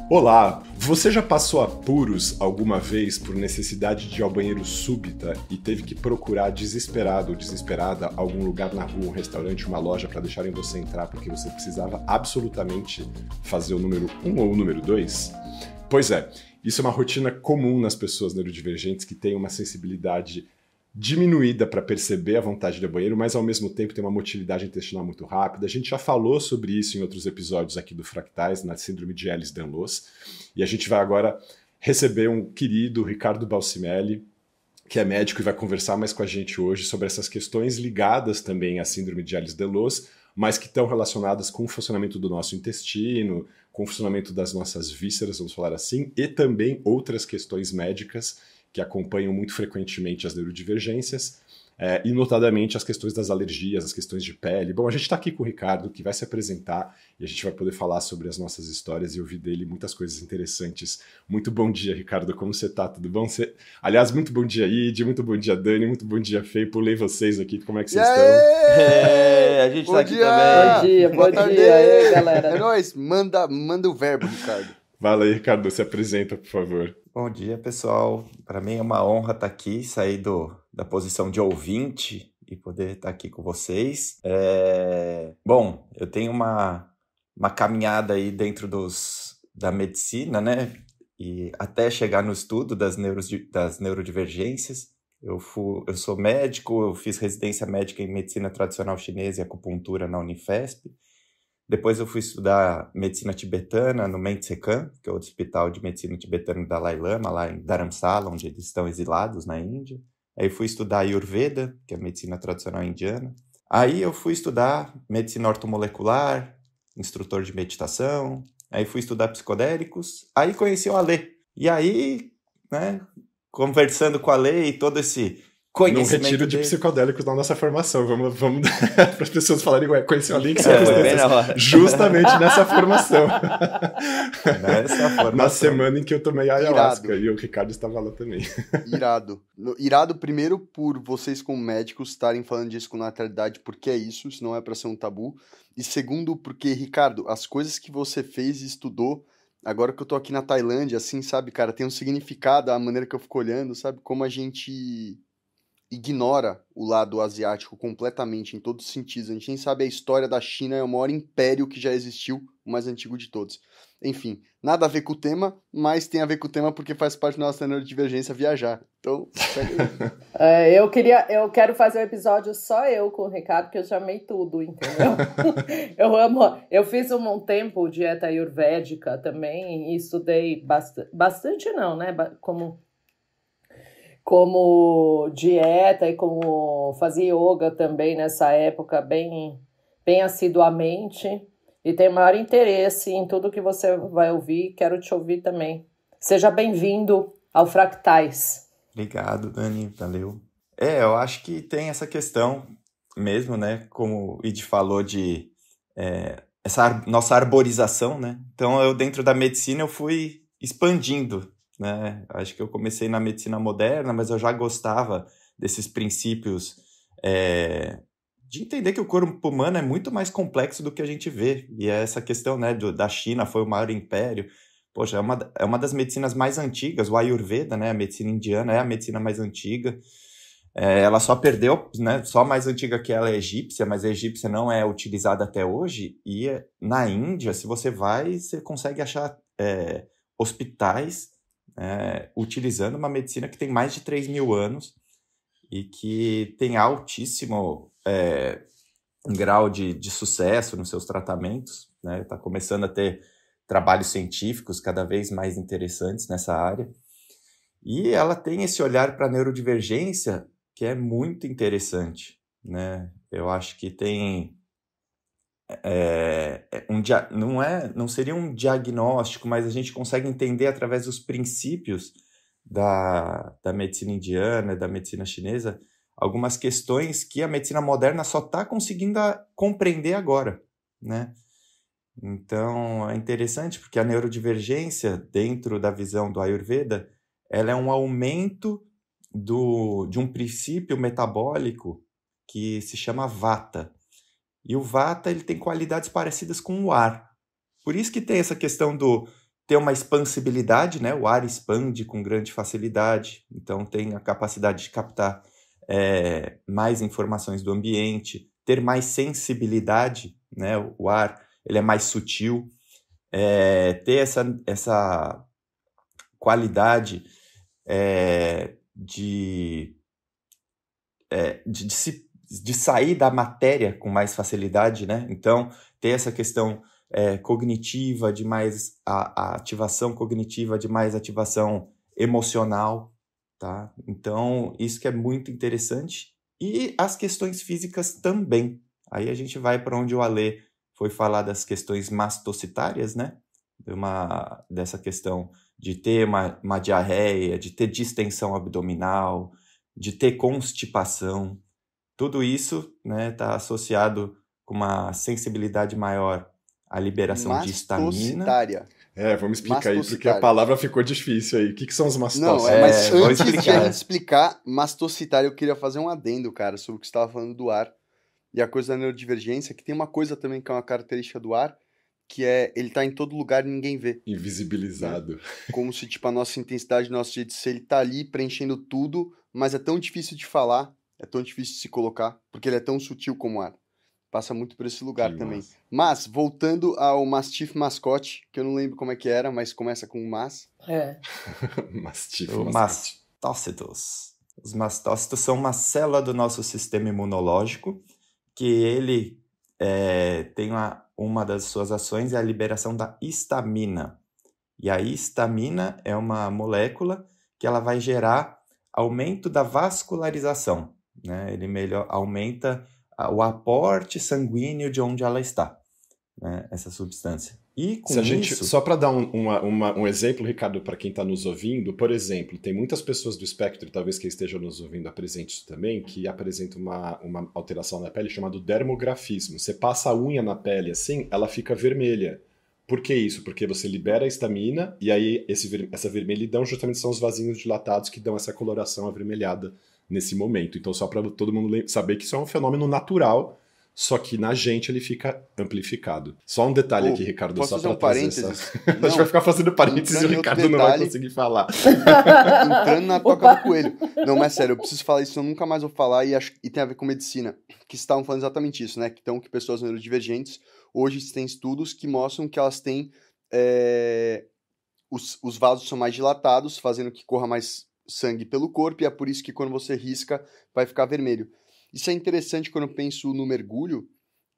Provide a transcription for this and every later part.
Olá, você já passou apuros alguma vez por necessidade de ir ao banheiro súbita e teve que procurar desesperado ou desesperada algum lugar na rua, um restaurante, uma loja para deixarem você entrar porque você precisava absolutamente fazer o número 1 ou o número 2? Pois é, isso é uma rotina comum nas pessoas neurodivergentes que têm uma sensibilidade diminuída para perceber a vontade de ir ao banheiro, mas ao mesmo tempo tem uma motilidade intestinal muito rápida. A gente já falou sobre isso em outros episódios aqui do Fractais, na síndrome de Ehlers-Danlos, e a gente vai agora receber um querido Ricardo Balsimelli, que é médico e vai conversar mais com a gente hoje sobre essas questões ligadas também à síndrome de Ehlers-Danlos, mas que estão relacionadas com o funcionamento do nosso intestino, com o funcionamento das nossas vísceras, vamos falar assim, e também outras questões médicas que acompanham muito frequentemente as neurodivergências, e notadamente as questões das alergias, as questões de pele. Bom, a gente está aqui com o Ricardo, que vai se apresentar, e a gente vai poder falar sobre as nossas histórias e ouvir dele muitas coisas interessantes. Muito bom dia, Ricardo, como você está? Tudo bom? Aliás, muito bom dia, Id, muito bom dia, Dani, muito bom dia, Fê, pulei vocês aqui, como é que vocês estão? A gente tá aqui também. Bom dia, aí, galera. É nóis, manda o verbo, Ricardo. Fala aí, Ricardo, se apresenta, por favor. Bom dia, pessoal. Para mim é uma honra estar aqui, sair da posição de ouvinte e poder estar aqui com vocês. Bom, eu tenho uma caminhada aí dentro da medicina, né? E até chegar no estudo das neurodivergências. Eu sou médico, eu fiz residência médica em medicina tradicional chinesa e acupuntura na Unifesp. Depois eu fui estudar medicina tibetana no Mentsekan, que é o hospital de medicina tibetana do Dalai Lama, lá em Dharamsala, onde eles estão exilados na Índia. Aí fui estudar Ayurveda, que é a medicina tradicional indiana. Aí eu fui estudar medicina ortomolecular, instrutor de meditação. Aí fui estudar psicodélicos. Aí conheci o Alê. E aí, né, conversando com o Alê e todo esse conhecimento num retiro de psicodélicos na nossa formação. Vamos para as pessoas falarem, conheci o Link, justamente nessa formação. Na semana em que eu tomei ayahuasca. E o Ricardo estava lá também. Irado primeiro por vocês como médicos estarem falando disso com naturalidade, porque é isso não é para ser um tabu. E segundo, porque, Ricardo, as coisas que você fez e estudou, agora que eu tô aqui na Tailândia, assim, sabe, cara, tem um significado, a maneira que eu fico olhando, sabe, como a gente ignora o lado asiático completamente, em todos os sentidos. A gente nem sabe a história da China, é o maior império que já existiu, o mais antigo de todos. Enfim, nada a ver com o tema, mas tem a ver com o tema porque faz parte da nossa neurodivergência viajar. Então, segue aí. Eu quero fazer um episódio só eu com o Ricardo, que eu já amei tudo, entendeu? Eu fiz um tempo dieta ayurvédica também e estudei bastante não, né? Como dieta e como fazia yoga também nessa época bem assiduamente, e tenho maior interesse em tudo que você vai ouvir, quero te ouvir também. Seja bem-vindo ao Fractais. Obrigado, Dani, valeu. Eu acho que tem essa questão mesmo, né, como o Id falou de essa nossa arborização, né, então eu dentro da medicina eu fui expandindo, né? Acho que eu comecei na medicina moderna, mas eu já gostava desses princípios de entender que o corpo humano é muito mais complexo do que a gente vê. E essa questão, né, da China foi o maior império. Poxa, é uma das medicinas mais antigas, o Ayurveda, né, a medicina indiana é a medicina mais antiga. Ela só perdeu, né, só mais antiga que ela é egípcia, mas a egípcia não é utilizada até hoje. E na Índia, se você vai, você consegue achar hospitais utilizando uma medicina que tem mais de 3.000 anos e que tem altíssimo grau de sucesso nos seus tratamentos, né? Está começando a ter trabalhos científicos cada vez mais interessantes nessa área. E ela tem esse olhar para a neurodivergência que é muito interessante, né? Eu acho que tem não seria um diagnóstico, mas a gente consegue entender através dos princípios da medicina indiana, da medicina chinesa, algumas questões que a medicina moderna só está conseguindo compreender agora, né? Então, é interessante porque a neurodivergência, dentro da visão do Ayurveda, ela é um aumento de um princípio metabólico que se chama Vata. E o Vata ele tem qualidades parecidas com o ar. Por isso que tem essa questão ter uma expansibilidade, né? O ar expande com grande facilidade, então tem a capacidade de captar mais informações do ambiente, ter mais sensibilidade, né? O ar ele é mais sutil, ter essa qualidade de sair da matéria com mais facilidade, né? Então, ter essa questão cognitiva, de mais a ativação cognitiva, de mais ativação emocional, tá? Então, isso que é muito interessante. E as questões físicas também. Aí a gente vai para onde o Alê foi falar das questões mastocitárias, né? Dessa questão de ter uma diarreia, de ter distensão abdominal, de ter constipação. Tudo isso, né, está associado com uma sensibilidade maior à liberação de histamina. Vamos explicar aí, porque a palavra ficou difícil aí. O que são os mastócitos? Não, mas antes de a gente explicar, mastocitária, eu queria fazer um adendo, cara, sobre o que você estava falando do ar. E a coisa da neurodivergência, que tem uma coisa também que é uma característica do ar, que ele tá em todo lugar e ninguém vê. Invisibilizado. Né? Como se, tipo, a nossa intensidade, o nosso jeito de ser, ele tá ali preenchendo tudo, mas é tão difícil de falar, é tão difícil de se colocar, porque ele é tão sutil como o ar. Passa muito por esse lugar Que também. massa. Mas, voltando ao Mastiff Mascote, que eu não lembro como é que era, mas começa com mas. Mastiff Mascote. Mastócitos. Os mastócitos são uma célula do nosso sistema imunológico, que ele tem uma das suas ações é a liberação da histamina. E a histamina é uma molécula que ela vai gerar aumento da vascularização, né? Ele aumenta o aporte sanguíneo de onde ela está, né? Essa substância. E com isso... Só para dar um exemplo, Ricardo, para quem está nos ouvindo, por exemplo, tem muitas pessoas do espectro, talvez quem esteja nos ouvindo apresente isso também, que apresentam uma alteração na pele chamada dermografismo. Você passa a unha na pele assim, ela fica vermelha. Por que isso? Porque você libera a histamina e aí essa vermelhidão justamente são os vasinhos dilatados que dão essa coloração avermelhada nesse momento. Então, só para todo mundo saber que isso é um fenômeno natural, só que na gente ele fica amplificado. Só um detalhe aqui, Ricardo, só para trazer essa... A gente vai ficar fazendo parênteses e o Ricardo não vai conseguir falar. Entrando na toca do coelho. Não, mas sério, eu preciso falar isso, eu nunca mais vou falar, e tem a ver com medicina, que estavam falando exatamente isso, né? Então, que pessoas neurodivergentes, hoje tem estudos que mostram que elas têm... os vasos são mais dilatados, fazendo que corra mais sangue pelo corpo, e é por isso que quando você risca, vai ficar vermelho. Isso é interessante quando eu penso no mergulho,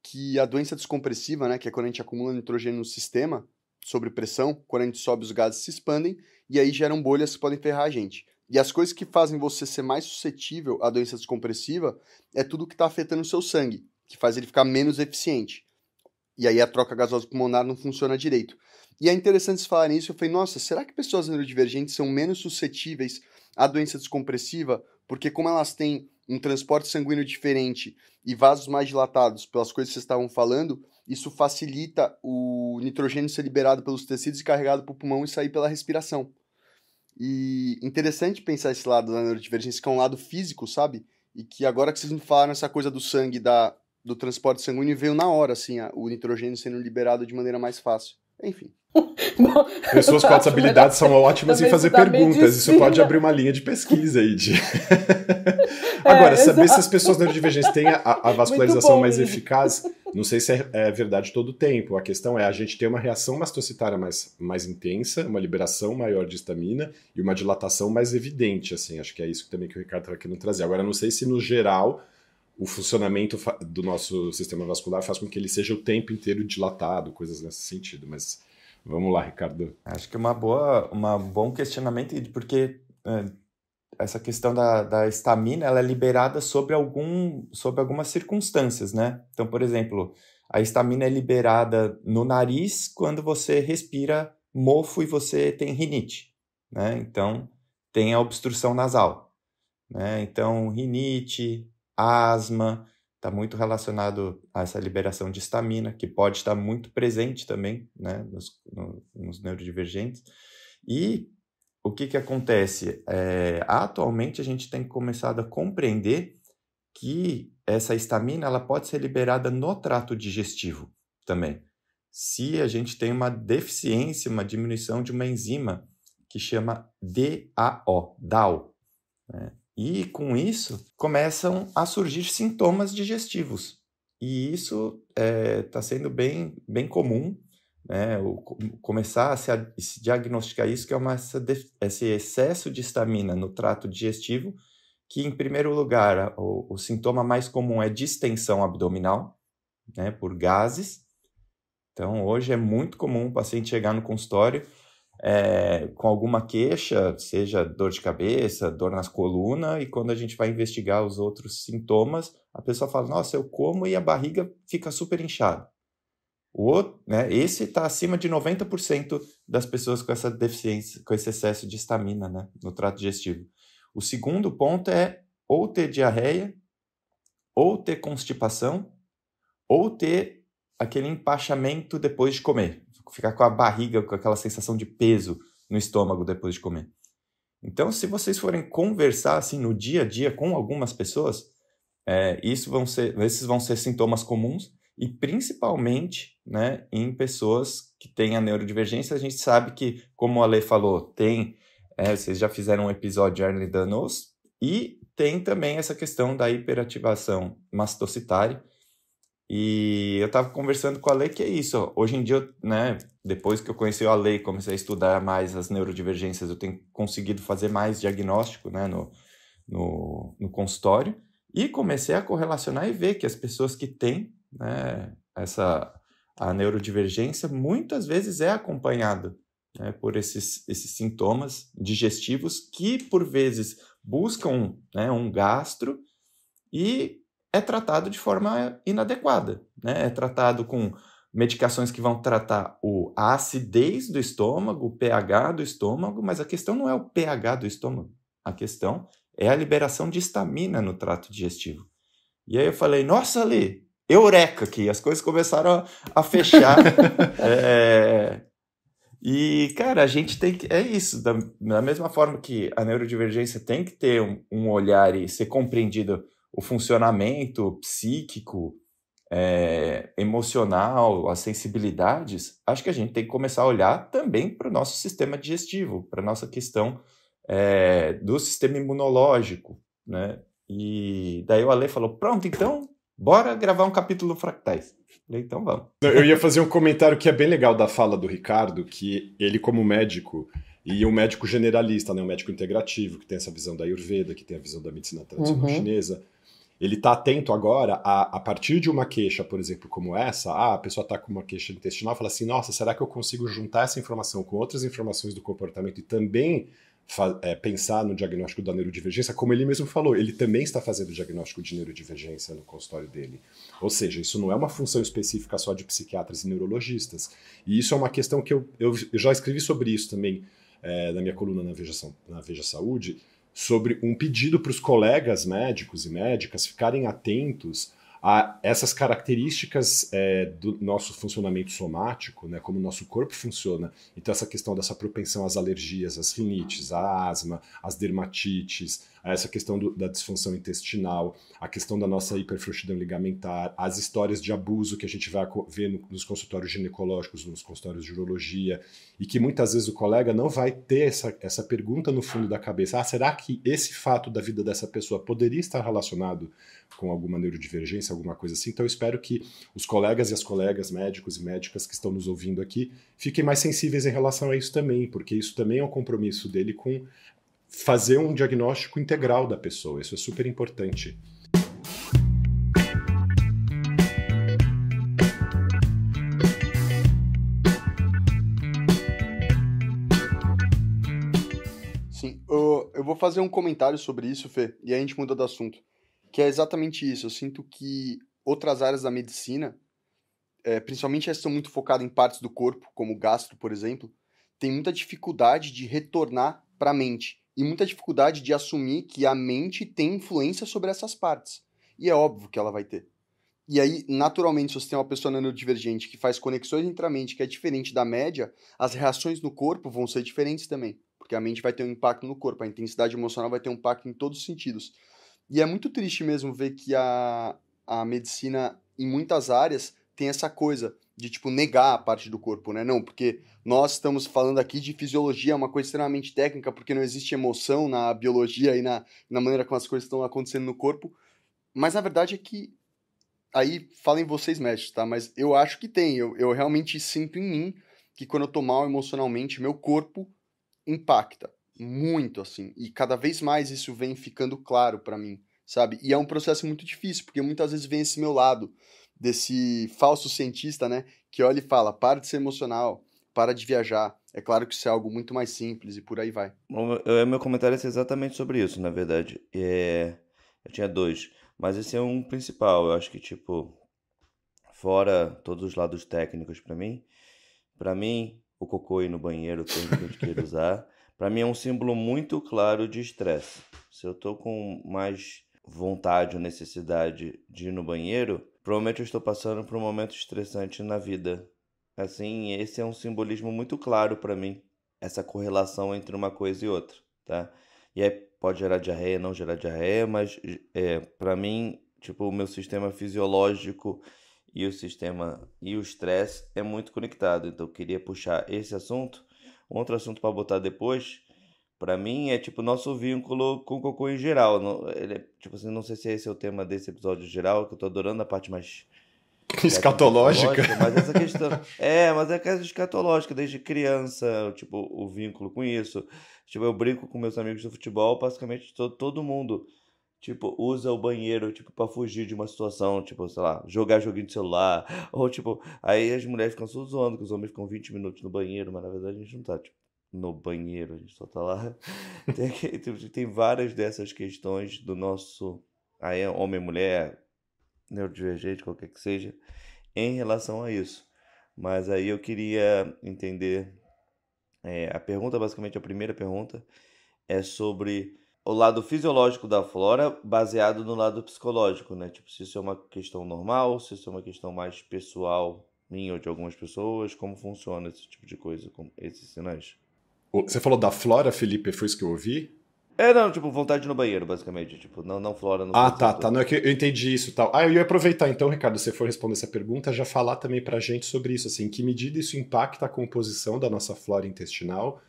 que a doença descompressiva, né, que é quando a gente acumula nitrogênio no sistema, sob pressão, quando a gente sobe os gases se expandem, e aí geram bolhas que podem ferrar a gente. E as coisas que fazem você ser mais suscetível à doença descompressiva é tudo que está afetando o seu sangue, que faz ele ficar menos eficiente. E aí a troca gasosa pulmonar não funciona direito. E é interessante se falar nisso, eu falei, nossa, será que pessoas neurodivergentes são menos suscetíveis à doença descompressiva? Porque como elas têm um transporte sanguíneo diferente e vasos mais dilatados, pelas coisas que vocês estavam falando, isso facilita o nitrogênio ser liberado pelos tecidos e carregado para o pulmão e sair pela respiração. E interessante pensar esse lado da neurodivergência, que é um lado físico, sabe? E que agora que vocês me falaram essa coisa do sangue, do transporte sanguíneo, veio na hora, assim, o nitrogênio sendo liberado de maneira mais fácil. Enfim. Bom, pessoas com outras habilidades são ótimas em fazer perguntas. Isso pode abrir uma linha de pesquisa aí. Agora, saber se as pessoas neurodivergentes têm a vascularização mais eficaz, não sei se é verdade todo o tempo. A questão é a gente ter uma reação mastocitária mais intensa, uma liberação maior de histamina e uma dilatação mais evidente. Assim, acho que é isso também que o Ricardo estava querendo trazer. Agora, não sei se no geral o funcionamento do nosso sistema vascular faz com que ele seja o tempo inteiro dilatado, coisas nesse sentido, mas vamos lá, Ricardo. Acho que é um bom questionamento, porque essa questão da histamina ela é liberada sobre algumas circunstâncias, né? Então, por exemplo, a histamina é liberada no nariz quando você respira mofo e você tem rinite, né? Então, tem a obstrução nasal, né? Então, rinite, asma, está muito relacionado a essa liberação de histamina, que pode estar muito presente também, né, nos neurodivergentes. E o que acontece? Atualmente a gente tem começado a compreender que essa histamina ela pode ser liberada no trato digestivo também. se a gente tem uma deficiência, uma diminuição de uma enzima que chama DAO, né? E com isso começam a surgir sintomas digestivos. E isso está sendo bem comum, né? Começar a se diagnosticar isso, que é esse excesso de histamina no trato digestivo, que, em primeiro lugar, o sintoma mais comum é distensão abdominal, né, por gases. Então, hoje é muito comum o paciente chegar no consultório com alguma queixa, seja dor de cabeça, dor nas colunas, e quando a gente vai investigar os outros sintomas, a pessoa fala, nossa, eu como e a barriga fica super inchada. O outro, né, esse está acima de 90% das pessoas com essa deficiência, com esse excesso de histamina, né, no trato digestivo. O segundo ponto é ou ter diarreia, ou ter constipação, ou ter aquele empachamento depois de comer. Ficar com a barriga, com aquela sensação de peso no estômago depois de comer. Então, se vocês forem conversar assim no dia a dia com algumas pessoas, esses vão ser sintomas comuns, e principalmente, né, em pessoas que têm a neurodivergência. A gente sabe que, como a Ale falou, vocês já fizeram um episódio de Ehlers-Danlos, e tem também essa questão da hiperativação mastocitária. E eu estava conversando com a Ale que é isso. Ó, hoje em dia, né, depois que eu conheci a Ale e comecei a estudar mais as neurodivergências, eu tenho conseguido fazer mais diagnóstico, né, no consultório, e comecei a correlacionar e ver que as pessoas que têm, né, a neurodivergência muitas vezes é acompanhada, né, por esses sintomas digestivos que, por vezes, buscam, né, um gastro, e é tratado de forma inadequada, né? É tratado com medicações que vão tratar a acidez do estômago, o pH do estômago, mas a questão não é o pH do estômago, a questão é a liberação de histamina no trato digestivo. E aí eu falei, nossa, Ale, eureka aqui, as coisas começaram a fechar. E, cara, a gente tem que... É isso, da mesma forma que a neurodivergência tem que ter um olhar e ser compreendido o funcionamento psíquico, emocional, as sensibilidades, acho que a gente tem que começar a olhar também para o nosso sistema digestivo, para a nossa questão do sistema imunológico, né? E daí o Ale falou, pronto, então, bora gravar um capítulo Fractais. Falei, então vamos. Eu ia fazer um comentário que é bem legal da fala do Ricardo, que ele, como médico, e um médico generalista, né, um médico integrativo, que tem essa visão da Ayurveda, que tem a visão da medicina tradicional chinesa, ele está atento agora a partir de uma queixa, por exemplo, como essa, a pessoa está com uma queixa intestinal, fala assim, nossa, será que eu consigo juntar essa informação com outras informações do comportamento e também pensar no diagnóstico da neurodivergência? Como ele mesmo falou, ele também está fazendo o diagnóstico de neurodivergência no consultório dele. Ou seja, isso não é uma função específica só de psiquiatras e neurologistas. E isso é uma questão que eu já escrevi sobre isso também na minha coluna na Veja Saúde, sobre um pedido para os colegas médicos e médicas ficarem atentos a essas características do nosso funcionamento somático, né, como o nosso corpo funciona. Então essa questão dessa propensão às alergias, às rinites, à asma, às dermatites, a essa questão da disfunção intestinal, a questão da nossa hiperfrouxidão ligamentar, as histórias de abuso que a gente vai ver nos consultórios ginecológicos, nos consultórios de urologia, e que muitas vezes o colega não vai ter essa pergunta no fundo da cabeça, será que esse fato da vida dessa pessoa poderia estar relacionado com alguma neurodivergência, alguma coisa assim? Então eu espero que os colegas e as colegas médicos e médicas que estão nos ouvindo aqui fiquem mais sensíveis em relação a isso também, porque isso também é um compromisso dele com fazer um diagnóstico integral da pessoa. Isso é super importante. Sim, eu vou fazer um comentário sobre isso, Fê, e aí a gente muda do assunto. Que é exatamente isso. Eu sinto que outras áreas da medicina, principalmente as que são muito focadas em partes do corpo, como o gastro, por exemplo, tem muita dificuldade de retornar para a mente. E muita dificuldade de assumir que a mente tem influência sobre essas partes. E é óbvio que ela vai ter. E aí, naturalmente, se você tem uma pessoa neurodivergente que faz conexões entre a mente que é diferente da média, as reações no corpo vão ser diferentes também. Porque a mente vai ter um impacto no corpo, a intensidade emocional vai ter um impacto em todos os sentidos. E é muito triste mesmo ver que a medicina, em muitas áreas, tem essa coisa de, tipo, negar a parte do corpo, né? Não, porque nós estamos falando aqui de fisiologia, uma coisa extremamente técnica, porque não existe emoção na biologia e na maneira como as coisas estão acontecendo no corpo. Mas a verdade é que, aí falem vocês médicos, tá? Mas eu acho que tem. Eu realmente sinto em mim que quando eu tô mal emocionalmente, meu corpo impacta muito, assim. E cada vez mais isso vem ficando claro pra mim, sabe? E é um processo muito difícil, porque muitas vezes vem esse meu lado, desse falso cientista, né? Que olha e fala, para de ser emocional, para de viajar. É claro que isso é algo muito mais simples e por aí vai. Meu comentário é exatamente sobre isso, na verdade. Eu tinha dois, mas esse é um principal. Eu acho que, tipo, fora todos os lados técnicos pra mim, o cocô ir no banheiro, o termo que a gente queira usar, pra mim é um símbolo muito claro de estresse. Se eu tô com mais vontade ou necessidade de ir no banheiro, provavelmente eu estou passando por um momento estressante na vida. Assim, esse é um simbolismo muito claro pra mim, essa correlação entre uma coisa e outra, tá? E aí pode gerar diarreia, não gerar diarreia, mas para mim, tipo, o meu sistema fisiológico e o estresse é muito conectado. Então eu queria puxar esse assunto. Outro assunto para botar depois, pra mim é tipo nosso vínculo com o cocô em geral. Ele é, tipo assim, não sei se esse é o tema desse episódio geral, que eu tô adorando a parte mais Escatológica. mas essa questão. Mas é a questão escatológica, desde criança, tipo, o vínculo com isso. Tipo, eu brinco com meus amigos do futebol, basicamente todo mundo, tipo, usa o banheiro, tipo, pra fugir de uma situação, tipo, sei lá, jogar joguinho de celular, ou tipo, aí as mulheres ficam só zoando que os homens ficam 20 minutos no banheiro, mas na verdade a gente não tá, tipo, no banheiro, a gente só tá lá. Tem várias dessas questões do nosso, aí é homem, mulher, neurodivergente, qualquer que seja, em relação a isso. Mas aí eu queria entender, a pergunta, basicamente a primeira pergunta, é sobre o lado fisiológico da flora baseado no lado psicológico, né? Tipo, se isso é uma questão normal, se isso é uma questão mais pessoal, minha ou de algumas pessoas, como funciona esse tipo de coisa, com esses sinais. Você falou da flora, Felipe, foi isso que eu ouvi? Não, tipo, vontade no banheiro, basicamente. Tipo, não flora no Ah, conceito. tá. Não é que eu entendi isso e tal. Eu ia aproveitar então, Ricardo, se você for responder essa pergunta, já falar também pra gente sobre isso, assim, em que medida isso impacta a composição da nossa flora intestinal,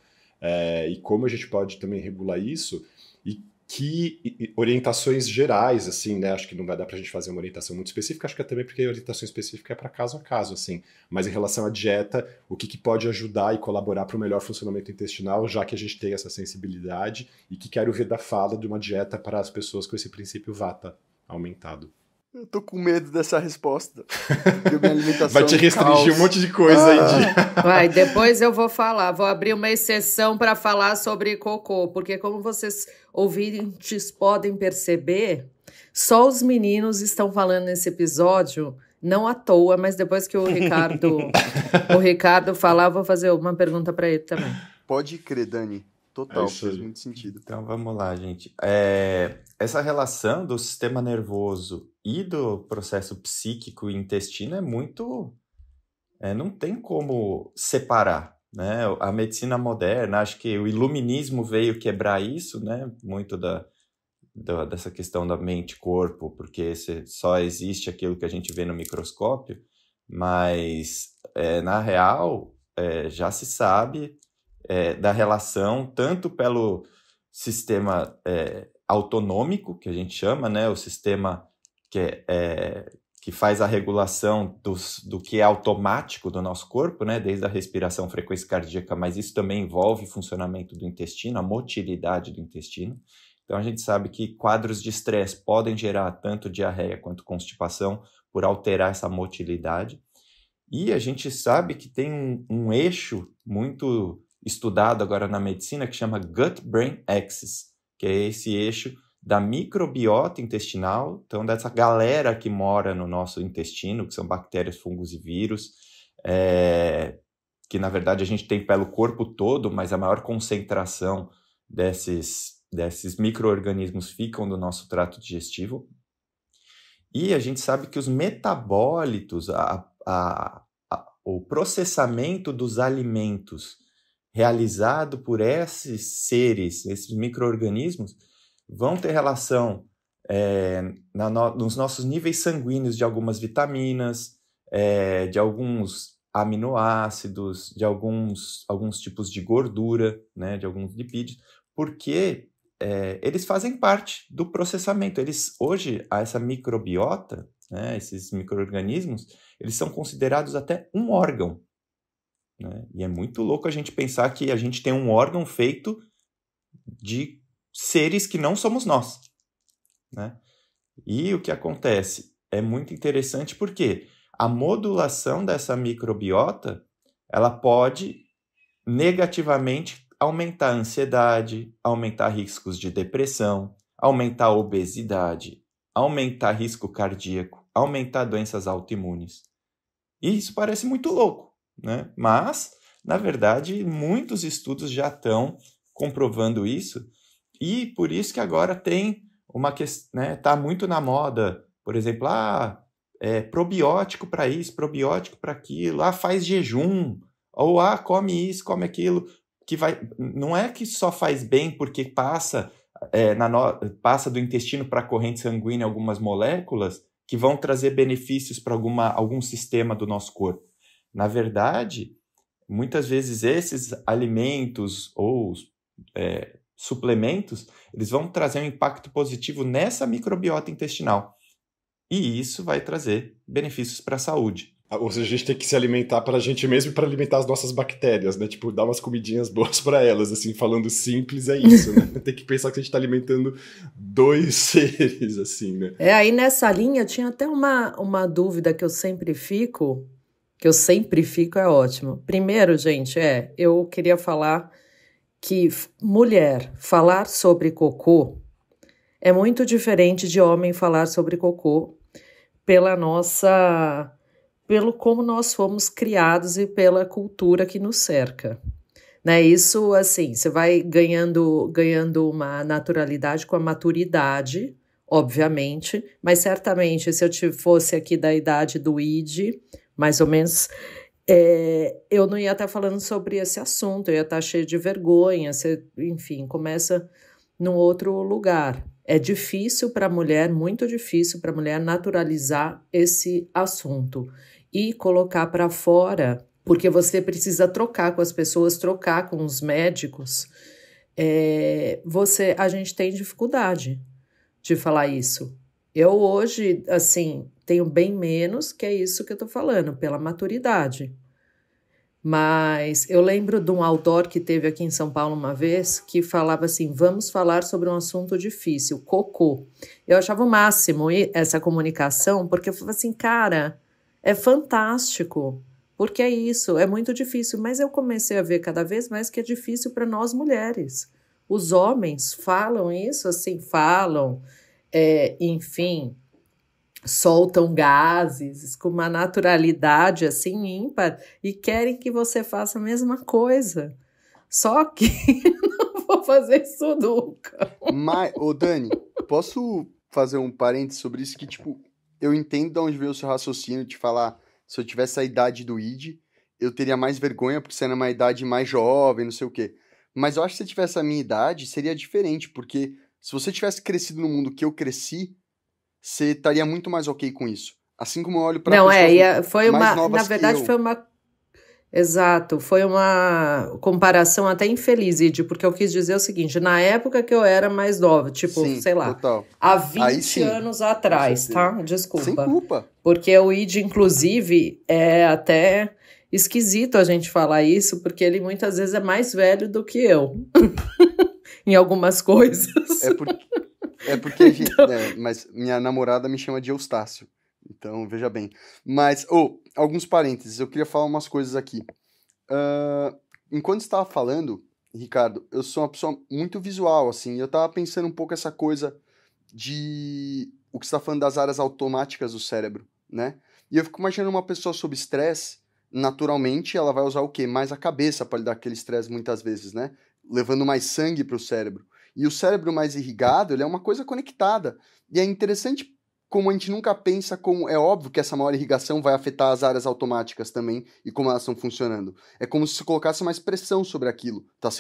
e como a gente pode também regular isso, e que orientações gerais, assim, né? Acho que não vai dar pra gente fazer uma orientação muito específica, acho que é também porque a orientação específica é para caso a caso, assim. Mas em relação à dieta, o que pode ajudar e colaborar para o melhor funcionamento intestinal, já que a gente tem essa sensibilidade, e que quero ver da fala de uma dieta para as pessoas com esse princípio Vata aumentado. Eu tô com medo dessa resposta. Porque minha alimentação Vai te restringir um monte de coisa aí de... Vai, depois eu vou falar, vou abrir uma exceção para falar sobre cocô, porque como vocês ouvintes podem perceber, só os meninos estão falando nesse episódio, não à toa, mas depois que o Ricardo falar, eu vou fazer uma pergunta para ele também. Pode crer, Dani. Total, faz muito sentido. Então vamos lá, gente. Essa relação do sistema nervoso e do processo psíquico e intestino é muito... não tem como separar, né? A medicina moderna, acho que o iluminismo veio quebrar isso, né? Muito dessa questão da mente-corpo, porque só existe aquilo que a gente vê no microscópio, mas na real já se sabe da relação tanto pelo sistema autonômico, que a gente chama, né? O sistema que faz a regulação do que é automático do nosso corpo, né? Desde a respiração, frequência cardíaca, mas isso também envolve o funcionamento do intestino, a motilidade do intestino. Então a gente sabe que quadros de estresse podem gerar tanto diarreia quanto constipação por alterar essa motilidade. E a gente sabe que tem um eixo muito estudado agora na medicina que chama Gut-Brain Axis, que é esse eixo da microbiota intestinal, então dessa galera que mora no nosso intestino, que são bactérias, fungos e vírus, que na verdade a gente tem pelo corpo todo, mas a maior concentração desses micro-organismos ficam no nosso trato digestivo. E a gente sabe que os metabólitos, o processamento dos alimentos realizado por esses seres, esses micro-organismos, vão ter relação nos nossos níveis sanguíneos de algumas vitaminas, de alguns aminoácidos, de alguns tipos de gordura, né, de alguns lipídios, porque eles fazem parte do processamento. Hoje, essa microbiota, né, esses micro-organismos, eles são considerados até um órgão, né? E é muito louco a gente pensar que a gente tem um órgão feito de seres que não somos nós, né? E o que acontece é muito interessante porque a modulação dessa microbiota, ela pode negativamente aumentar a ansiedade, aumentar riscos de depressão, aumentar a obesidade, aumentar risco cardíaco, aumentar doenças autoimunes. E isso parece muito louco, né? Mas, na verdade, muitos estudos já estão comprovando isso, e por isso que agora tem uma questão, né? Está muito na moda, por exemplo, probiótico para isso, probiótico para aquilo, faz jejum, ou come isso, come aquilo, que não é que só faz bem porque passa do intestino para a corrente sanguínea algumas moléculas que vão trazer benefícios para algum sistema do nosso corpo. Na verdade, muitas vezes esses alimentos ou suplementos, eles vão trazer um impacto positivo nessa microbiota intestinal. E isso vai trazer benefícios para a saúde. Ou seja, a gente tem que se alimentar para a gente mesmo e para alimentar as nossas bactérias, né? Tipo, dar umas comidinhas boas para elas, assim, falando simples, é isso, né? Tem que pensar que a gente está alimentando 2 seres, assim, né? Aí nessa linha tinha até uma dúvida que eu sempre fico é ótimo. Primeiro, gente, eu queria falar que mulher falar sobre cocô é muito diferente de homem falar sobre cocô pelo como nós fomos criados e pela cultura que nos cerca. Né? Isso, assim, você vai ganhando uma naturalidade com a maturidade, obviamente, mas certamente se eu fosse aqui da idade do ID, mais ou menos, eu não ia estar falando sobre esse assunto, eu ia estar cheio de vergonha, enfim, começa num outro lugar. É difícil para a mulher, muito difícil para a mulher naturalizar esse assunto e colocar para fora, porque você precisa trocar com as pessoas, trocar com os médicos. A gente tem dificuldade de falar isso. Eu hoje, assim, tenho bem menos, que é isso que eu estou falando, pela maturidade. Mas eu lembro de um outdoor que teve aqui em São Paulo uma vez, que falava assim, vamos falar sobre um assunto difícil, cocô. Eu achava o máximo essa comunicação, porque eu falava assim, cara, é fantástico, porque é isso, é muito difícil. Mas eu comecei a ver cada vez mais que é difícil para nós mulheres. Os homens falam isso, assim, enfim, soltam gases com uma naturalidade assim ímpar e querem que você faça a mesma coisa. Só que não vou fazer isso nunca. Mas, Dani, posso fazer um parênteses sobre isso? Que, tipo, eu entendo de onde veio o seu raciocínio de falar, se eu tivesse a idade do ID, eu teria mais vergonha por ser uma idade mais jovem, não sei o quê. Mas eu acho que se eu tivesse a minha idade, seria diferente, porque se você tivesse crescido no mundo que eu cresci, você estaria muito mais ok com isso. Assim como eu olho para pessoas mais novas na verdade, que eu. foi uma... Exato, foi uma comparação até infeliz, Id, porque eu quis dizer o seguinte, na época que eu era mais nova, tipo, Sim, sei lá, total. há 20 anos atrás, tá? Desculpa. Sem culpa. Porque o Id, inclusive, é até esquisito a gente falar isso, porque ele muitas vezes é mais velho do que eu, em algumas coisas. É porque a gente... mas minha namorada me chama de Eustácio. Então, veja bem. Mas, alguns parênteses. Eu queria falar umas coisas aqui. Enquanto você estava falando, Ricardo, eu sou uma pessoa muito visual, assim. Eu estava pensando um pouco essa coisa de... O que você está falando das áreas automáticas do cérebro, né? E eu fico imaginando uma pessoa sob estresse, naturalmente, ela vai usar o quê? Mais a cabeça para lidar com aquele estresse muitas vezes, né? Levando mais sangue para o cérebro. E o cérebro mais irrigado, ele é uma coisa conectada. E é interessante como a gente nunca pensa como... É óbvio que essa maior irrigação vai afetar as áreas automáticas também e como elas estão funcionando. É como se você colocasse mais pressão sobre aquilo. Está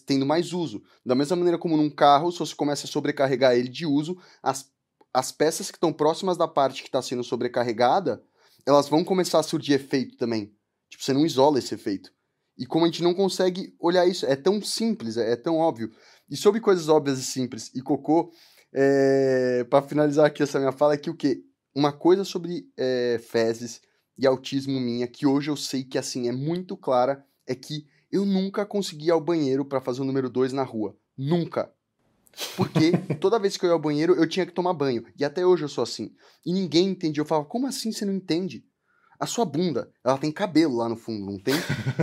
tendo mais uso. Da mesma maneira como num carro, se você começa a sobrecarregar ele de uso, as peças que estão próximas da parte que está sendo sobrecarregada, elas vão começar a surgir efeito também. Tipo, você não isola esse efeito. E como a gente não consegue olhar isso, é tão simples, é tão óbvio. E sobre coisas óbvias e simples, e cocô, para finalizar aqui essa minha fala, é que o quê? Uma coisa sobre fezes e autismo minha, que hoje eu sei que assim é muito clara, é que eu nunca consegui ir ao banheiro para fazer o número 2 na rua. Nunca. Porque toda vez que eu ia ao banheiro, eu tinha que tomar banho. E até hoje eu sou assim. E ninguém entendia. Eu falava, como assim você não entende? A sua bunda, ela tem cabelo lá no fundo, não tem?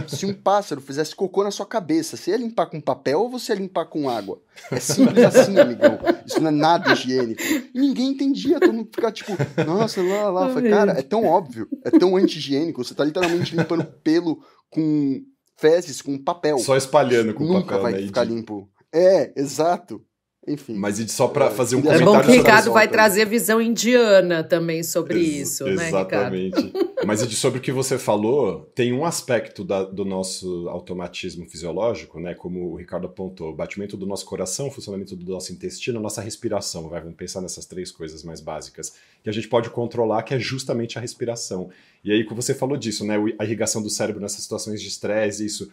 Se um pássaro fizesse cocô na sua cabeça, você ia limpar com papel ou você ia limpar com água? É simples assim, amigão. Isso não é nada higiênico. E ninguém entendia, todo mundo ficava tipo, nossa, lá. Eu falei, cara, é tão óbvio, é tão anti-higiênico. Você tá literalmente limpando pelo com fezes, com papel. Só espalhando com Nunca papel, vai né? ficar limpo. Exato. Enfim. Mas só para fazer um É comentário bom que o sobre Ricardo isso. vai trazer visão indiana também sobre isso, né, Ricardo? Exatamente. Mas sobre o que você falou, tem um aspecto do nosso automatismo fisiológico, né? Como o Ricardo apontou, o batimento do nosso coração, o funcionamento do nosso intestino, a nossa respiração. Vamos pensar nessas 3 coisas mais básicas que a gente pode controlar, que é justamente a respiração. E aí, como você falou disso, né? A irrigação do cérebro nessas situações de estresse, isso.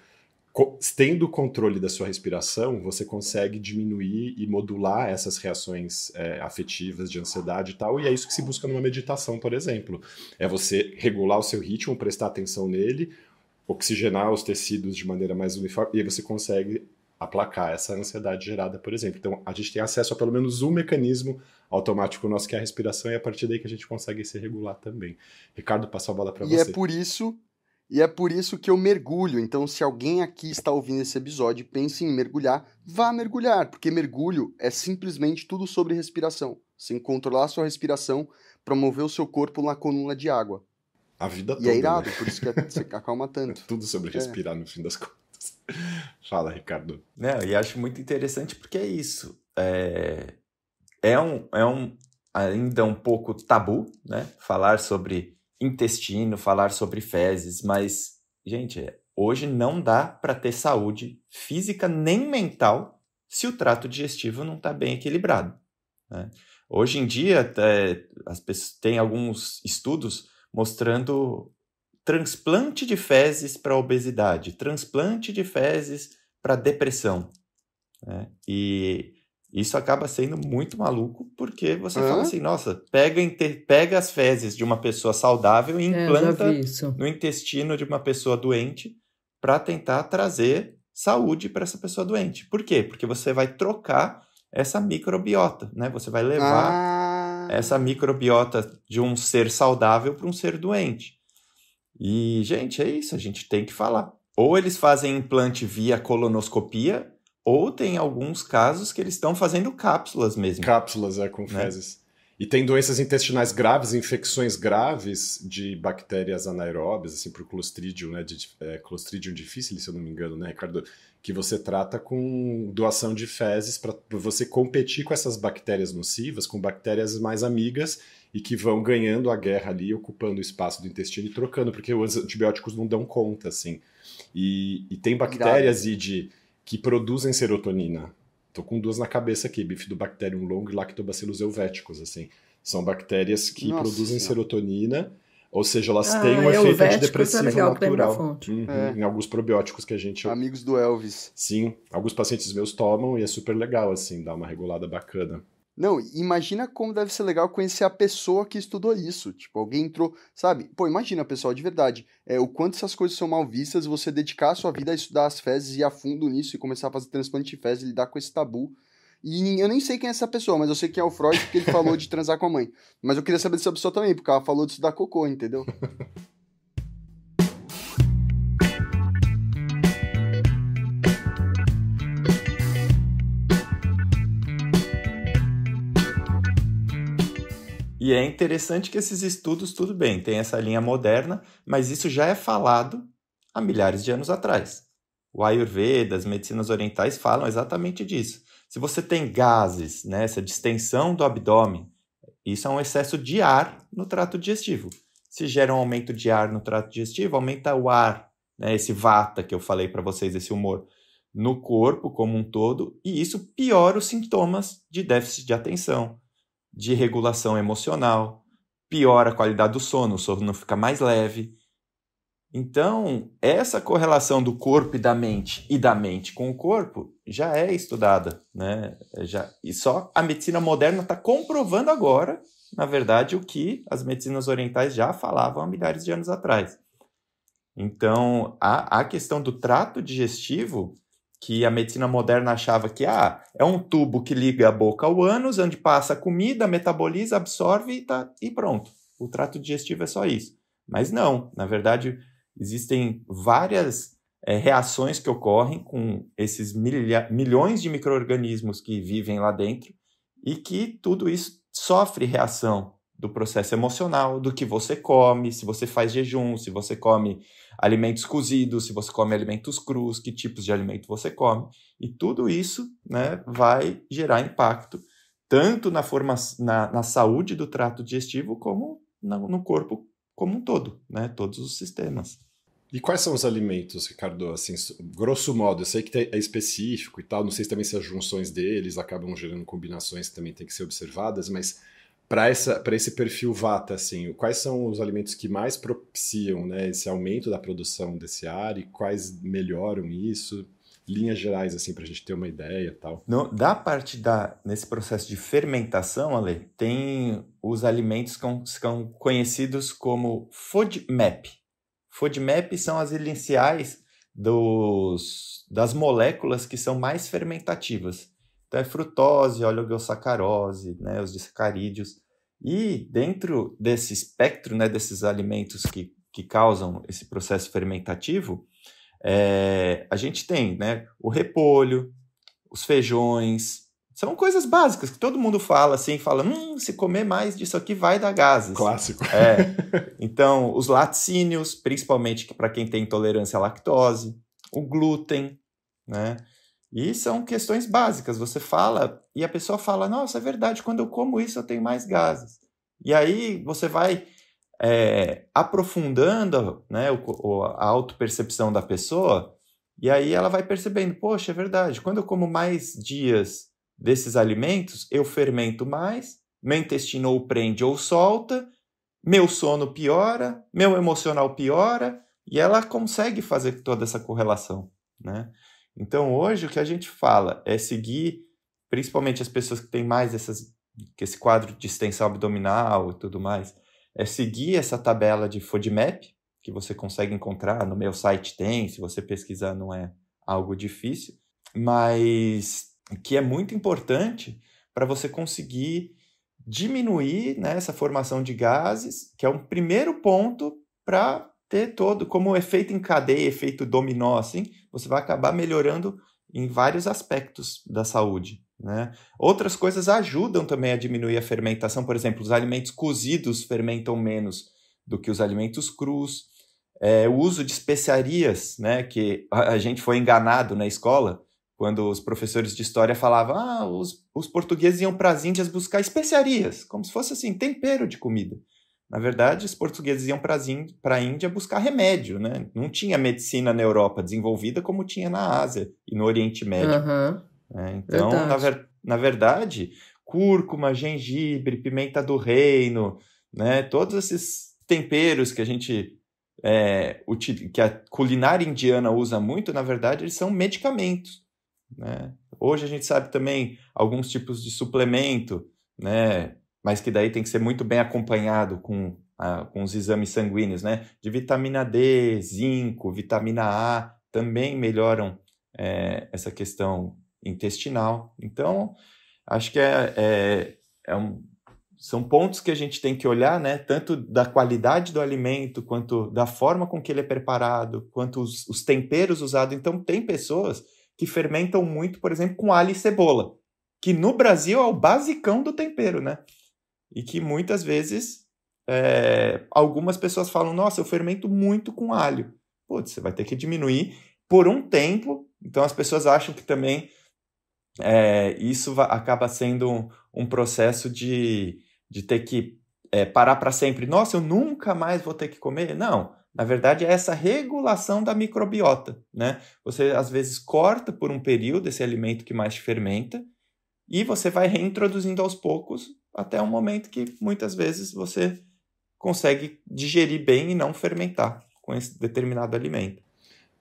Tendo o controle da sua respiração, você consegue diminuir e modular essas reações afetivas de ansiedade e tal, e é isso que se busca numa meditação, por exemplo. É você regular o seu ritmo, prestar atenção nele, oxigenar os tecidos de maneira mais uniforme, e aí você consegue aplacar essa ansiedade gerada, por exemplo. Então, a gente tem acesso a pelo menos um mecanismo automático nosso, que é a respiração, e é a partir daí que a gente consegue se regular também. Ricardo, passou a bola para você. E é por isso que eu mergulho. Então, se alguém aqui está ouvindo esse episódio e pensa em mergulhar, vá mergulhar, porque mergulho é simplesmente tudo sobre respiração. Sem controlar a sua respiração, promover o seu corpo na coluna de água. A vida toda. E é irado, né? por isso que você acalma tanto. É tudo sobre respirar, no fim das contas. Fala, Ricardo. Não, e acho muito interessante porque é isso. Ainda um pouco tabu, né? Falar sobre intestino, falar sobre fezes, mas, gente, hoje não dá para ter saúde física nem mental se o trato digestivo não está bem equilibrado, né? Hoje em dia, as pessoas, tem alguns estudos mostrando transplante de fezes para obesidade, transplante de fezes para depressão, né? E isso acaba sendo muito maluco, porque você fala assim, nossa, pega as fezes de uma pessoa saudável e implanta no intestino de uma pessoa doente para tentar trazer saúde para essa pessoa doente. Por quê? Porque você vai trocar essa microbiota, né? Você vai levar essa microbiota de um ser saudável para um ser doente. E, gente, é isso, a gente tem que falar. Ou eles fazem implante via colonoscopia, ou tem alguns casos que eles estão fazendo cápsulas mesmo. Cápsulas, com fezes. E tem doenças intestinais graves, infecções graves de bactérias anaeróbias, assim, por Clostridium, né? Clostridium difficile, se eu não me engano, né, Ricardo? Que você trata com doação de fezes para você competir com essas bactérias nocivas, com bactérias mais amigas e que vão ganhando a guerra ali, ocupando o espaço do intestino e trocando, porque os antibióticos não dão conta, assim. E tem bactérias, que produzem serotonina. Tô com 2 na cabeça aqui, Bifidobacterium longo e Lactobacillus helvéticos, assim. São bactérias que produzem serotonina, ou seja, elas têm um efeito antidepressivo natural. Em alguns probióticos que a gente... Amigos do Elvis. Sim, alguns pacientes meus tomam e é super legal, assim, dá uma regulada bacana. Não, imagina como deve ser legal conhecer a pessoa que estudou isso. Tipo, alguém entrou, sabe? Pô, imagina, pessoal, de verdade, o quanto essas coisas são mal vistas, você dedicar a sua vida a estudar as fezes e ir a fundo nisso e começar a fazer transplante de fezes e lidar com esse tabu. E eu nem sei quem é essa pessoa, mas eu sei quem é o Freud porque ele falou de transar com a mãe. Mas eu queria saber dessa pessoa também, porque ela falou de estudar cocô, entendeu? E é interessante que esses estudos, tudo bem, tem essa linha moderna, mas isso já é falado há milhares de anos atrás. O Ayurveda, as medicinas orientais falam exatamente disso. Se você tem gases, né, essa distensão do abdômen, isso é um excesso de ar no trato digestivo. Se gera um aumento de ar no trato digestivo, aumenta o ar, né, esse vata que eu falei para vocês, esse humor, no corpo como um todo, e isso piora os sintomas de déficit de atenção, de regulação emocional, piora a qualidade do sono, o sono fica mais leve. Então, essa correlação do corpo e da mente com o corpo já é estudada, né? E só a medicina moderna está comprovando agora, na verdade, o que as medicinas orientais já falavam há milhares de anos atrás. Então, a questão do trato digestivo, que a medicina moderna achava que é um tubo que liga a boca ao ânus, onde passa a comida, metaboliza, absorve e pronto. O trato digestivo é só isso. Mas não, na verdade, existem várias reações que ocorrem com esses milhões de micro-organismos que vivem lá dentro e que tudo isso sofre reação do processo emocional, do que você come, se você faz jejum, se você come alimentos cozidos, se você come alimentos crus, que tipos de alimento você come. E tudo isso, né, vai gerar impacto tanto na saúde do trato digestivo como no corpo como um todo, né, todos os sistemas. E quais são os alimentos, Ricardo? Assim, grosso modo, eu sei que é específico e tal, não sei também se as junções deles acabam gerando combinações que também têm que ser observadas, mas para esse perfil Vata, assim, quais são os alimentos que mais propiciam, né, esse aumento da produção desse ar e quais melhoram isso? Linhas gerais, assim, para a gente ter uma ideia e tal. Nesse processo de fermentação, Ale, tem os alimentos que são conhecidos como FODMAP. FODMAP são as iniciais das moléculas que são mais fermentativas. Então, é frutose, oligosacarose, né, os disacarídeos. E dentro desse espectro, né, desses alimentos que causam esse processo fermentativo, a gente tem, né, o repolho, os feijões. São coisas básicas que todo mundo fala assim, se comer mais disso aqui vai dar gases. Clássico. Então, os laticínios, principalmente para quem tem intolerância à lactose, o glúten, né? E são questões básicas. Você fala e a pessoa fala, nossa, é verdade, quando eu como isso eu tenho mais gases. E aí você vai aprofundando, né, a autopercepção da pessoa e aí ela vai percebendo, poxa, é verdade, quando eu como mais dias desses alimentos, eu fermento mais, meu intestino ou prende ou solta, meu sono piora, meu emocional piora, e ela consegue fazer toda essa correlação, né? Então, hoje, o que a gente fala é seguir, principalmente as pessoas que têm mais esse quadro de extensão abdominal e tudo mais, é seguir essa tabela de FODMAP, que você consegue encontrar, no meu site tem, se você pesquisar não é algo difícil, mas que é muito importante para você conseguir diminuir, né, essa formação de gases, que é um primeiro ponto para ter como efeito em cadeia, efeito dominó, assim, você vai acabar melhorando em vários aspectos da saúde, né? Outras coisas ajudam também a diminuir a fermentação, por exemplo, os alimentos cozidos fermentam menos do que os alimentos crus, o uso de especiarias, né, que a gente foi enganado na escola, quando os professores de história falavam os portugueses iam para as Índias buscar especiarias, como se fosse assim, tempero de comida. Na verdade, os portugueses iam para a Índia buscar remédio, né? Não tinha medicina na Europa desenvolvida como tinha na Ásia e no Oriente Médio. Então, na verdade, cúrcuma, gengibre, pimenta do reino, né? Todos esses temperos que que a culinária indiana usa muito, na verdade, eles são medicamentos, né? Hoje a gente sabe também alguns tipos de suplemento, né? Mas que daí tem que ser muito bem acompanhado com os exames sanguíneos, né? De vitamina D, zinco, vitamina A, também melhoram essa questão intestinal. Então, acho que são pontos que a gente tem que olhar, né? Tanto da qualidade do alimento, quanto da forma com que ele é preparado, quanto os temperos usados. Então, tem pessoas que fermentam muito, por exemplo, com alho e cebola, que no Brasil é o basicão do tempero, né? E que muitas vezes algumas pessoas falam, nossa, eu fermento muito com alho. Putz, você vai ter que diminuir por um tempo. Então as pessoas acham que também isso acaba sendo um processo de ter que parar para sempre. Nossa, eu nunca mais vou ter que comer? Não, na verdade é essa regulação da microbiota, né? Você às vezes corta por um período esse alimento que mais te fermenta e você vai reintroduzindo aos poucos até um momento que muitas vezes você consegue digerir bem e não fermentar com esse determinado alimento.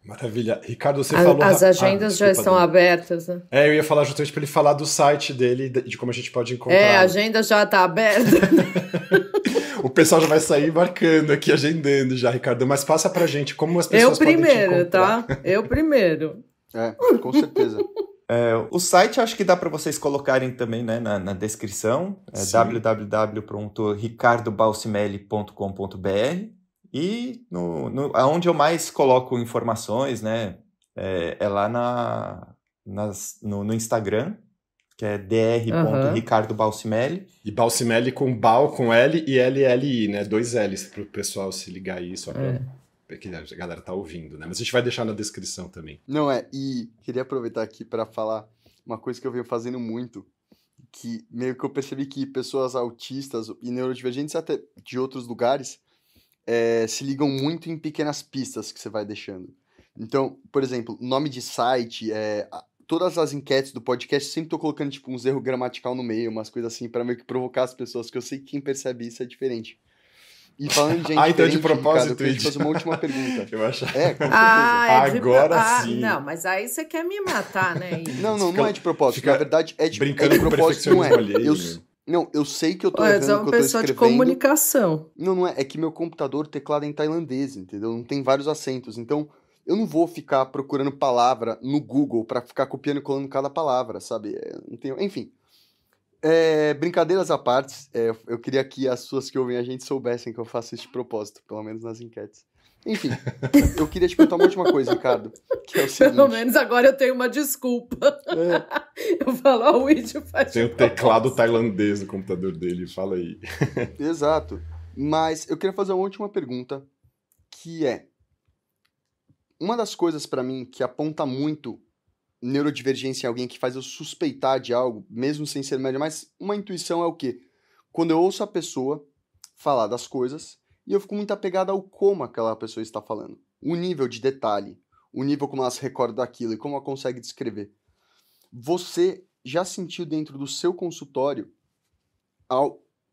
Maravilha. Ricardo, você falou... As agendas já estão abertas, né? Eu ia falar justamente para ele falar do site dele, de como a gente pode encontrar. A agenda já está aberta. O pessoal já vai sair marcando aqui, agendando já, Ricardo. Mas passa pra gente como as pessoas podem te encontrar. Eu primeiro, tá? Eu primeiro. Com certeza. O site acho que dá para vocês colocarem também, né, na descrição. www.ricardobalsimelli.com.br. E onde eu mais coloco informações, né, é lá no Instagram, que é dr.ricardobalsimelli. E Balsimelli com Bal, com L e LLI, né? 2 L's para o pessoal se ligar aí, só para que a galera tá ouvindo, né? Mas a gente vai deixar na descrição também. E queria aproveitar aqui para falar uma coisa que eu venho fazendo muito, que meio que eu percebi que pessoas autistas e neurodivergentes até de outros lugares se ligam muito em pequenas pistas que você vai deixando. Então, por exemplo, nome de site, todas as enquetes do podcast, sempre tô colocando tipo uns erros gramatical no meio, umas coisas assim, para meio que provocar as pessoas, que eu sei que quem percebe isso é diferente. E falando de gente então de propósito, Ricardo, eu queria te fazer uma última pergunta. Eu acho. Com certeza. Agora sim. Não, mas aí você quer me matar, né? Não é de propósito. Na verdade, brincando de propósito, não é. Alheio, eu sei que eu tô errando, que eu tô escrevendo. É uma pessoa de comunicação. Não é. É que meu computador, teclado é em tailandês, entendeu? Não tem vários acentos. Então, eu não vou ficar procurando palavra no Google pra ficar copiando e colando cada palavra, sabe? Não tenho... Enfim. Brincadeiras à parte, eu queria que as pessoas que ouvem a gente soubessem que eu faço isso de propósito, pelo menos nas enquetes. Enfim, eu queria te perguntar uma última coisa, Ricardo, que é o seguinte... Pelo menos agora eu tenho uma desculpa. Eu falo, o Id faz... Tem o teclado tailandês no computador dele, fala aí. Exato. Mas eu queria fazer uma última pergunta, que é... Uma das coisas pra mim que aponta muito neurodivergência em alguém, que faz eu suspeitar de algo, mesmo sem ser médio, mas uma intuição é o quê? Quando eu ouço a pessoa falar das coisas e eu fico muito apegado ao como aquela pessoa está falando. O nível de detalhe, o nível como ela se recorda daquilo e como ela consegue descrever. Você já sentiu dentro do seu consultório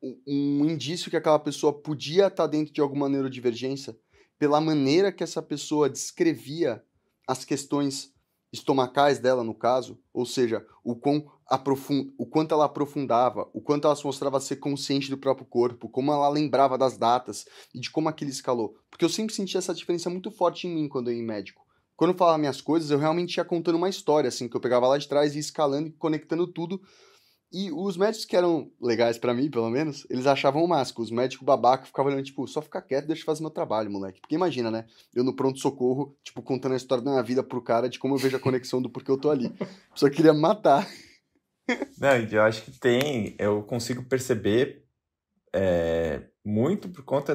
um indício que aquela pessoa podia estar dentro de alguma neurodivergência pela maneira que essa pessoa descrevia as questões estomacais dela, no caso, ou seja, o quanto ela aprofundava, o quanto ela se mostrava ser consciente do próprio corpo, como ela lembrava das datas e de como aquilo escalou. Porque eu sempre senti essa diferença muito forte em mim quando eu ia em médico. Quando eu falava minhas coisas, eu realmente ia contando uma história, assim, que eu pegava lá de trás e ia escalando e conectando tudo. E os médicos que eram legais pra mim, pelo menos, eles achavam o máximo. Os médicos babaca ficavam olhando, tipo, só fica quieto, deixa eu fazer meu trabalho, moleque. Porque imagina, né? Eu no pronto-socorro, tipo, contando a história da minha vida pro cara, de como eu vejo a conexão do porquê eu tô ali. Só queria me matar. Não, eu acho que eu consigo perceber muito por conta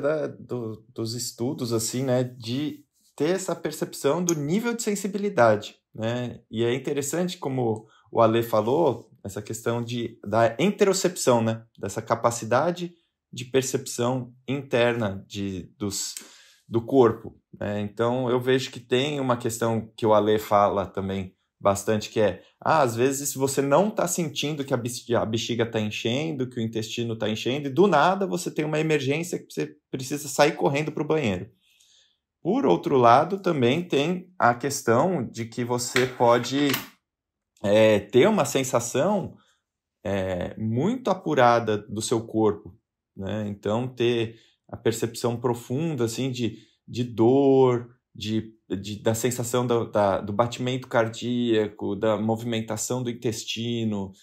dos estudos, assim, né? De ter essa percepção do nível de sensibilidade, né? E é interessante, como o Ale falou, essa questão da interocepção, né? Dessa capacidade de percepção interna do corpo, né? Então, eu vejo que tem uma questão que o Ale fala também bastante, que às vezes você não está sentindo que a bexiga está enchendo, que o intestino está enchendo, e do nada você tem uma emergência que você precisa sair correndo para o banheiro. Por outro lado, também tem a questão de que você pode ter uma sensação muito apurada do seu corpo, né? Então, ter a percepção profunda assim, de dor, da sensação do batimento cardíaco, da movimentação do intestino,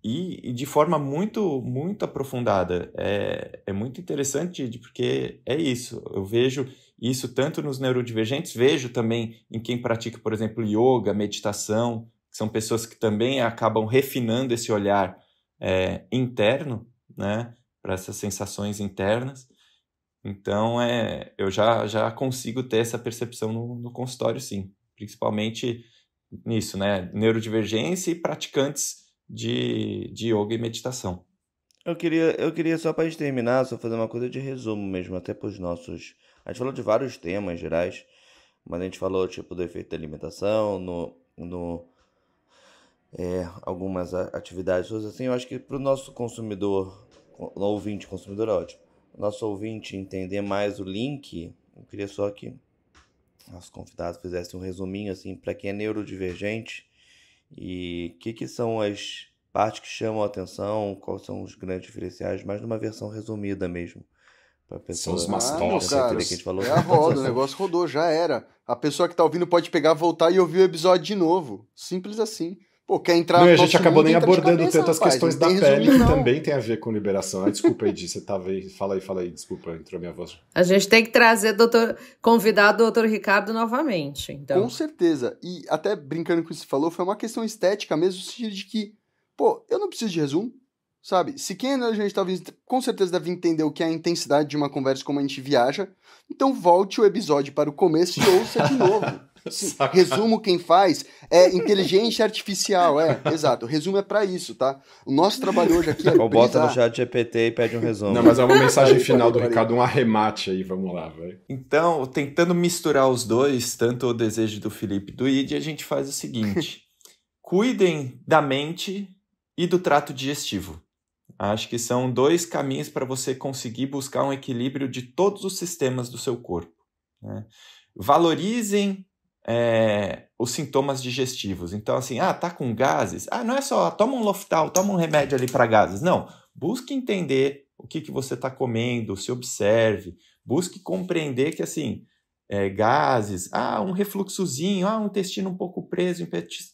e de forma muito, muito aprofundada. É muito interessante, porque é isso. Eu vejo isso tanto nos neurodivergentes, vejo também em quem pratica, por exemplo, yoga, meditação, que são pessoas que também acabam refinando esse olhar interno, né, para essas sensações internas. Então, eu já consigo ter essa percepção no consultório, sim. Principalmente nisso, né? Neurodivergência e praticantes de yoga e meditação. Eu queria só para a gente terminar, só fazer uma coisa de resumo mesmo, até para os nossos... A gente falou de vários temas gerais, mas a gente falou tipo do efeito da alimentação, algumas atividades assim. Eu acho que para o nosso consumidor ouvinte, consumidor é ótimo. Nosso ouvinte entender mais o link, eu queria só que nossos convidados fizessem um resuminho assim para quem é neurodivergente e o que são as partes que chamam a atenção, quais são os grandes diferenciais, mas numa versão resumida mesmo. Pra pessoa São os Não, mastócitos. cara, entender que a gente falou. é a roda, o negócio rodou, já era. A pessoa que tá ouvindo pode pegar, voltar e ouvir o episódio de novo. Simples assim. Pô, quer entrar Não, no e a gente nosso acabou mundo, nem entra de abordando cabeça, tantas rapaz, questões não da tem pele que resumo, não. também tem a ver com liberação. Ah, desculpa, Edi, você tava aí. Fala aí, desculpa, entrou minha voz. A gente tem que trazer convidado o Dr. Ricardo novamente. Então. Com certeza. E até brincando com o que você falou, foi uma questão estética mesmo, no sentido de que, pô, eu não preciso de resumo, sabe? Se quem a gente tá ouvindo, com certeza deve entender o que é a intensidade de uma conversa, como a gente viaja, então volte o episódio para o começo e ouça de novo. Sim, resumo quem faz é inteligência artificial, exato. Resumo é pra isso, tá? O nosso trabalho hoje aqui é Ou bota no brisar. chat GPT e pede um resumo. Não, mas é uma mensagem final do Parei. Ricardo, um arremate aí, vamos lá, vai. Então, tentando misturar os dois, tanto o desejo do Felipe e do Id, a gente faz o seguinte. Cuidem da mente e do trato digestivo. Acho que são dois caminhos para você conseguir buscar um equilíbrio de todos os sistemas do seu corpo, né? Valorizem os sintomas digestivos. Então, assim, tá com gases? Não é só, toma um Loftal, toma um remédio ali para gases. Não, busque entender o que você está comendo, se observe, busque compreender que, assim, gases, um refluxozinho, um intestino um pouco preso,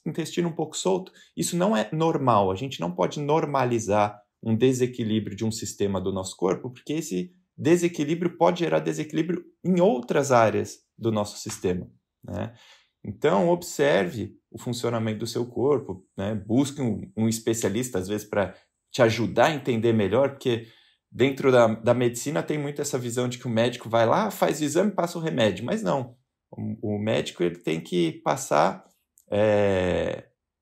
intestino um pouco solto, isso não é normal. A gente não pode normalizar um desequilíbrio de um sistema do nosso corpo, porque esse desequilíbrio pode gerar desequilíbrio em outras áreas do nosso sistema, né? Então, observe o funcionamento do seu corpo, né? Busque um especialista, às vezes, para te ajudar a entender melhor, porque dentro da medicina tem muito essa visão de que o médico vai lá, faz o exame e passa o remédio, mas não. O médico ele tem que passar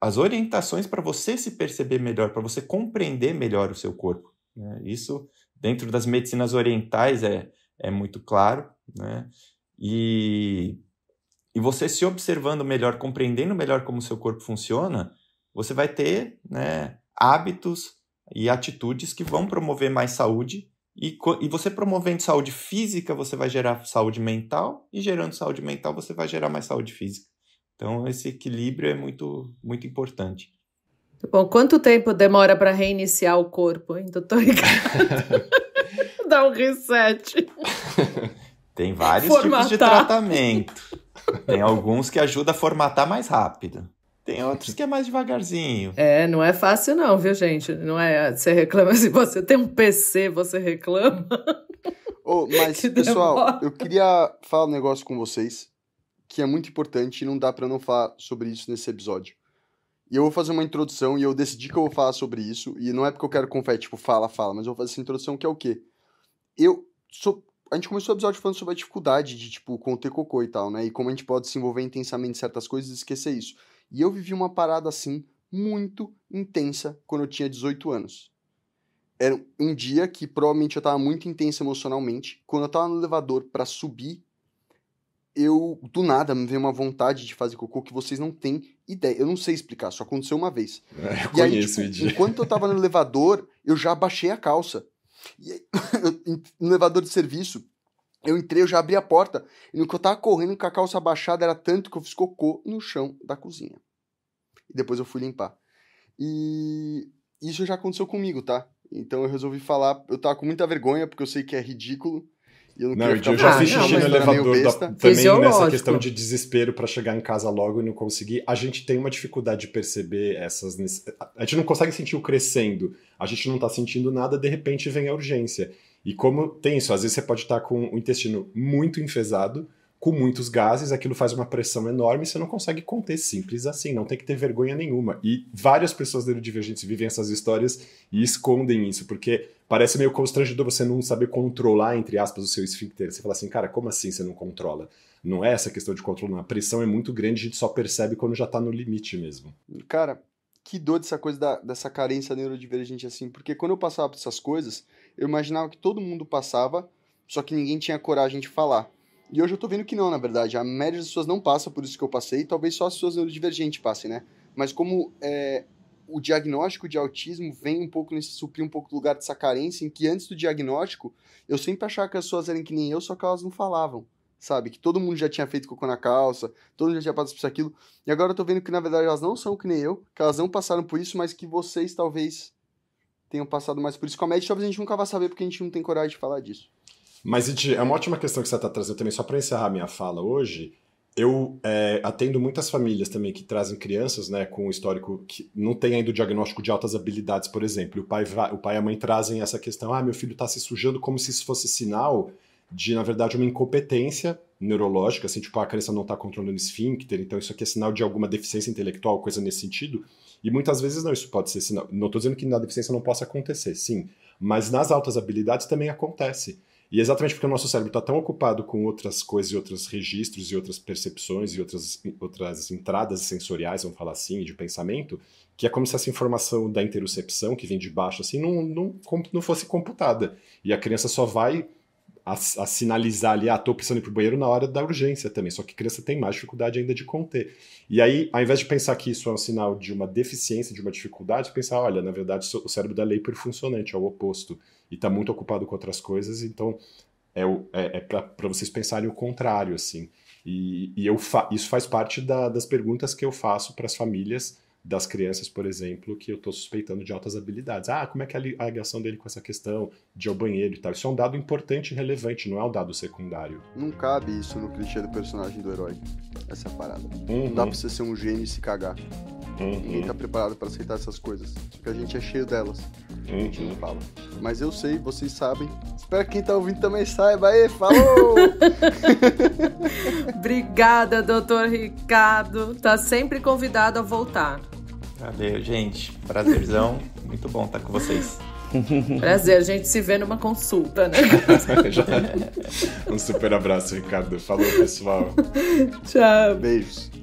as orientações para você se perceber melhor, para você compreender melhor o seu corpo, né? Isso, dentro das medicinas orientais, é muito claro, né? E você se observando melhor, compreendendo melhor como o seu corpo funciona, você vai ter, né, hábitos e atitudes que vão promover mais saúde. E você promovendo saúde física, você vai gerar saúde mental. E gerando saúde mental, você vai gerar mais saúde física. Então, esse equilíbrio é muito, muito importante. Bom, quanto tempo demora para reiniciar o corpo, hein, doutor Ricardo? Dá um reset. Tem vários Formatar. tipos de tratamento. Tem alguns que ajudam a formatar mais rápido. Tem outros que é mais devagarzinho. Não é fácil não, viu, gente? Não é, você reclama, se você tem um PC, você reclama. Mas, Que pessoal, demora. eu queria falar um negócio com vocês que é muito importante e não dá pra não falar sobre isso nesse episódio. E eu vou fazer uma introdução e eu decidi que eu vou falar sobre isso, e não é porque eu quero confete, tipo, fala, mas eu vou fazer essa introdução que é o quê? A gente começou o episódio falando sobre a dificuldade de, tipo, conter cocô e tal, né? E como a gente pode se envolver intensamente em certas coisas e esquecer isso. E eu vivi uma parada, assim, muito intensa quando eu tinha 18 anos. Era um dia que provavelmente eu tava muito intenso emocionalmente. Quando eu tava no elevador pra subir, do nada, me veio uma vontade de fazer cocô que vocês não têm ideia. Eu não sei explicar, só aconteceu uma vez. Eu E aí, conheço, tipo, Edi. enquanto eu tava no elevador, eu já abaixei a calça. E aí, no elevador de serviço, eu entrei, eu já abri a porta, e no que eu tava correndo com a calça abaixada, era tanto que eu fiz cocô no chão da cozinha. E depois eu fui limpar. E isso já aconteceu comigo, tá? Então eu resolvi falar, eu tava com muita vergonha, porque eu sei que é ridículo, e eu não queria Não, ficar eu já Ah, fiz não, xixi mas no era meio elevador besta. também nessa Fisiológico. questão de desespero pra chegar em casa logo e não conseguir. A gente tem uma dificuldade de perceber essas. A gente não consegue sentir o crescendo. A gente não tá sentindo nada, de repente vem a urgência. E como tem isso, às vezes você pode estar com o intestino muito enfesado, com muitos gases, aquilo faz uma pressão enorme e você não consegue conter, simples assim, não tem que ter vergonha nenhuma. E várias pessoas neurodivergentes vivem essas histórias e escondem isso, porque parece meio constrangedor você não saber controlar, entre aspas, o seu esfíncter. Você fala assim, cara, como assim você não controla? Não é essa questão de controlar, a pressão é muito grande, a gente só percebe quando já tá no limite mesmo. Cara, que dor dessa coisa dessa carência neurodivergente assim, porque quando eu passava por essas coisas, eu imaginava que todo mundo passava, só que ninguém tinha coragem de falar. E hoje eu tô vendo que não, na verdade. A média das pessoas não passa por isso que eu passei, talvez só as pessoas neurodivergentes passem, né? Mas como o diagnóstico de autismo vem um pouco nesse suprir um pouco do lugar dessa carência, em que antes do diagnóstico, eu sempre achava que as pessoas eram que nem eu, só que elas não falavam, sabe? Que todo mundo já tinha feito cocô na calça, todo mundo já tinha passado por aquilo, e agora eu tô vendo que, na verdade, elas não são que nem eu, que elas não passaram por isso, mas que vocês, talvez, tenham passado mais por isso. Com a média, talvez a gente nunca vá saber, porque a gente não tem coragem de falar disso. Mas, Edi, é uma ótima questão que você está trazendo também, só para encerrar minha fala hoje. Eu atendo muitas famílias também que trazem crianças, né, com um histórico que não tem ainda o diagnóstico de altas habilidades, por exemplo. O pai e a mãe trazem essa questão, meu filho está se sujando, como se isso fosse sinal de, na verdade, uma incompetência neurológica, assim, tipo, a criança não está controlando o esfíncter, então isso aqui é sinal de alguma deficiência intelectual, coisa nesse sentido. E muitas vezes não, isso pode ser sinal. Não estou dizendo que na deficiência não possa acontecer, sim, mas nas altas habilidades também acontece. E exatamente porque o nosso cérebro está tão ocupado com outras coisas e outros registros e outras percepções e outras entradas sensoriais, vamos falar assim, de pensamento, que é como se essa informação da interocepção que vem de baixo assim, não fosse computada. E a criança só vai a sinalizar ali, estou precisando ir pro banheiro na hora da urgência também, só que a criança tem mais dificuldade ainda de conter. E aí, ao invés de pensar que isso é um sinal de uma deficiência, de uma dificuldade, pensar, olha, na verdade o cérebro dela é hiperfuncionante, é o oposto, e está muito ocupado com outras coisas, então é para vocês pensarem o contrário, assim. E isso faz parte das perguntas que eu faço para as famílias das crianças, por exemplo, que eu estou suspeitando de altas habilidades. Como é que é a ligação dele com essa questão de ir ao banheiro e tal? Isso é um dado importante e relevante, não é um dado secundário. Não cabe isso no clichê do personagem do herói, essa parada. Não dá pra você ser um gênio e se cagar. Ninguém tá preparado pra aceitar essas coisas, porque a gente é cheio delas. A gente não fala. Mas eu sei, vocês sabem. Espero que quem tá ouvindo também saiba. Aí, falou! Obrigada, doutor Ricardo. Tá sempre convidado a voltar. Valeu, gente. Prazerzão. Muito bom estar com vocês. Prazer, a gente se vê numa consulta, né? Um super abraço, Ricardo. Falou, pessoal. Tchau. Beijos.